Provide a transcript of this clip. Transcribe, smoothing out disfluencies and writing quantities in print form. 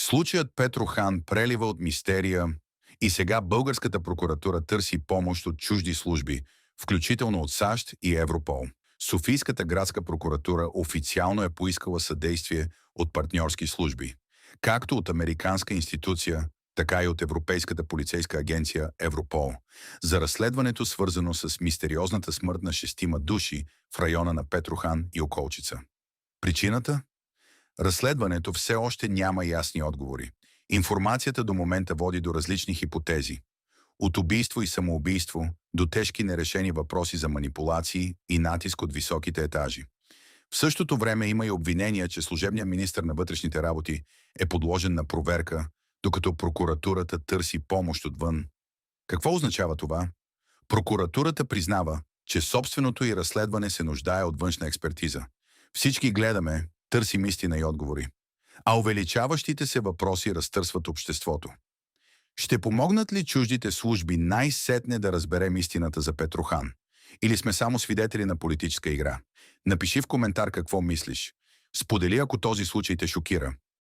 Случаят Петро Хан прелива от мистерия и сега българската прокуратура търси помощ от чужди служби, включително от САЩ и Европол. Софийската градска прокуратура официално е поискала съдействие от партньорски служби, както от американска институция, така и от Европейската полицейска агенция Европол, за разследването свързано с мистериозната смърт на шестима души в района на Петрохан и околчица. Причината? Разследването все още няма ясни отговори. Информацията до момента води до различни хипотези. От убийство и самоубийство до тежки нерешени въпроси за манипулации и натиск от високите етажи. В същото време има и обвинения, че служебният министър на вътрешните работи е подложен на проверка, докато прокуратурата търси помощ отвън. Какво означава това? Прокуратурата признава, че собственото й разследване се нуждае от външна експертиза. Всички гледаме, търсим истина и отговори. А увеличаващите се въпроси разтърсват обществото. Ще помогнат ли чуждите служби най-сетне да разберем истината за Петрохан? Или сме само свидетели на политическа игра? Напиши в коментар какво мислиш. Сподели, ако този случай те шокира.